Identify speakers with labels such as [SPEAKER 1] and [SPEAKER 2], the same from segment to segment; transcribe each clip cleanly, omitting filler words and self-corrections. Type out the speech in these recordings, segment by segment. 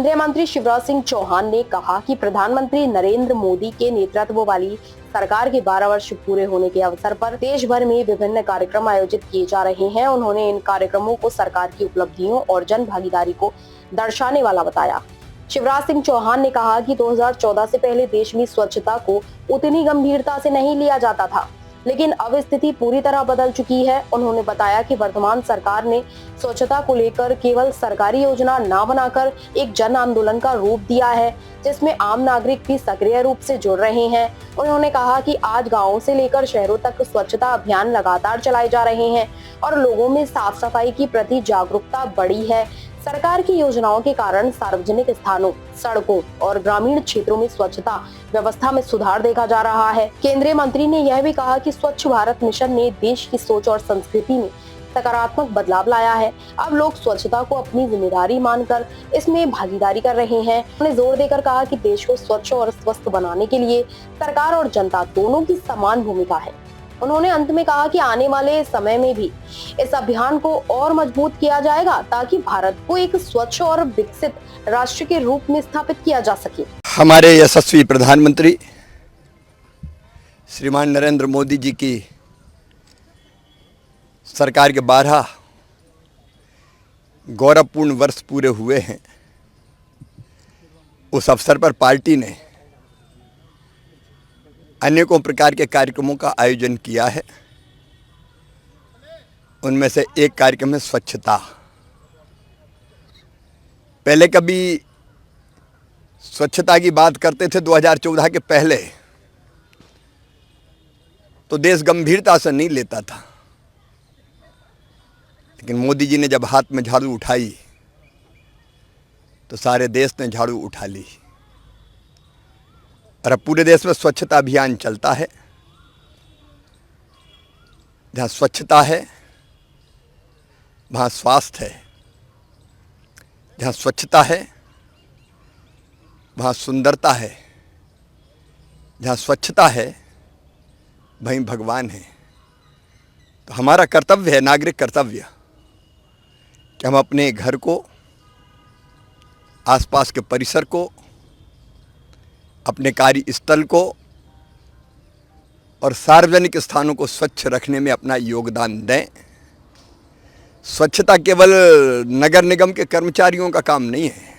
[SPEAKER 1] केंद्रीय मंत्री शिवराज सिंह चौहान ने कहा कि प्रधानमंत्री नरेंद्र मोदी के नेतृत्व वाली सरकार के 12 वर्ष पूरे होने के अवसर पर देश भर में विभिन्न कार्यक्रम आयोजित किए जा रहे हैं। उन्होंने इन कार्यक्रमों को सरकार की उपलब्धियों और जन भागीदारी को दर्शाने वाला बताया। शिवराज सिंह चौहान ने कहा कि 2014 से पहले देश में स्वच्छता को उतनी गंभीरता से नहीं लिया जाता था, लेकिन अब स्थिति पूरी तरह बदल चुकी है। उन्होंने बताया कि वर्तमान सरकार ने स्वच्छता को लेकर केवल सरकारी योजना न बनाकर एक जन आंदोलन का रूप दिया है, जिसमें आम नागरिक भी सक्रिय रूप से जुड़ रहे हैं। उन्होंने कहा कि आज गांवों से लेकर शहरों तक स्वच्छता अभियान लगातार चलाए जा रहे हैं और लोगों में साफ सफाई की प्रति जागरूकता बढ़ी है। सरकार की योजनाओं के कारण सार्वजनिक स्थानों, सड़कों और ग्रामीण क्षेत्रों में स्वच्छता व्यवस्था में सुधार देखा जा रहा है। केंद्रीय मंत्री ने यह भी कहा कि स्वच्छ भारत मिशन ने देश की सोच और संस्कृति में सकारात्मक बदलाव लाया है। अब लोग स्वच्छता को अपनी जिम्मेदारी मानकर इसमें भागीदारी कर रहे हैं। उन्होंने जोर देकर कहा कि देश को स्वच्छ और स्वस्थ बनाने के लिए सरकार और जनता दोनों की समान भूमिका है। उन्होंने अंत में कहा कि आने वाले समय में भी इस अभियान को और मजबूत किया जाएगा ताकि भारत को एक स्वच्छ और विकसित राष्ट्र के रूप में स्थापित किया जा सके।
[SPEAKER 2] हमारे यशस्वी प्रधानमंत्री श्रीमान नरेंद्र मोदी जी की सरकार के 12 गौरवपूर्ण वर्ष पूरे हुए हैं। उस अवसर पर पार्टी ने अनेकों प्रकार के कार्यक्रमों का आयोजन किया है। उनमें से एक कार्यक्रम है स्वच्छता। पहले कभी स्वच्छता की बात करते थे 2014 के पहले तो देश गंभीरता से नहीं लेता था, लेकिन मोदी जी ने जब हाथ में झाड़ू उठाई तो सारे देश ने झाड़ू उठा ली और अब पूरे देश में स्वच्छता अभियान चलता है। जहाँ स्वच्छता है वहाँ स्वास्थ्य है, जहाँ स्वच्छता है वहाँ सुंदरता है, जहाँ स्वच्छता है वहीं भगवान है। तो हमारा कर्तव्य है, नागरिक कर्तव्य, कि हम अपने घर को, आसपास के परिसर को, अपने कार्यस्थल को और सार्वजनिक स्थानों को स्वच्छ रखने में अपना योगदान दें। स्वच्छता केवल नगर निगम के कर्मचारियों का काम नहीं है।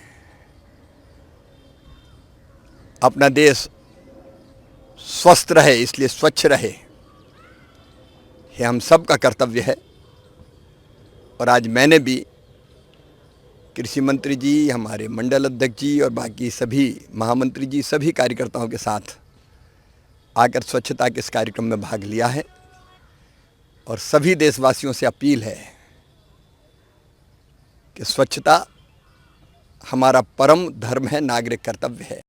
[SPEAKER 2] अपना देश स्वस्थ रहे, इसलिए स्वच्छ रहे, यह हम सब का कर्तव्य है। और आज मैंने भी कृषि मंत्री जी, हमारे मंडल अध्यक्ष जी और बाकी सभी महामंत्री जी, सभी कार्यकर्ताओं के साथ आकर स्वच्छता के इस कार्यक्रम में भाग लिया है। और सभी देशवासियों से अपील है कि स्वच्छता हमारा परम धर्म है, नागरिक कर्तव्य है।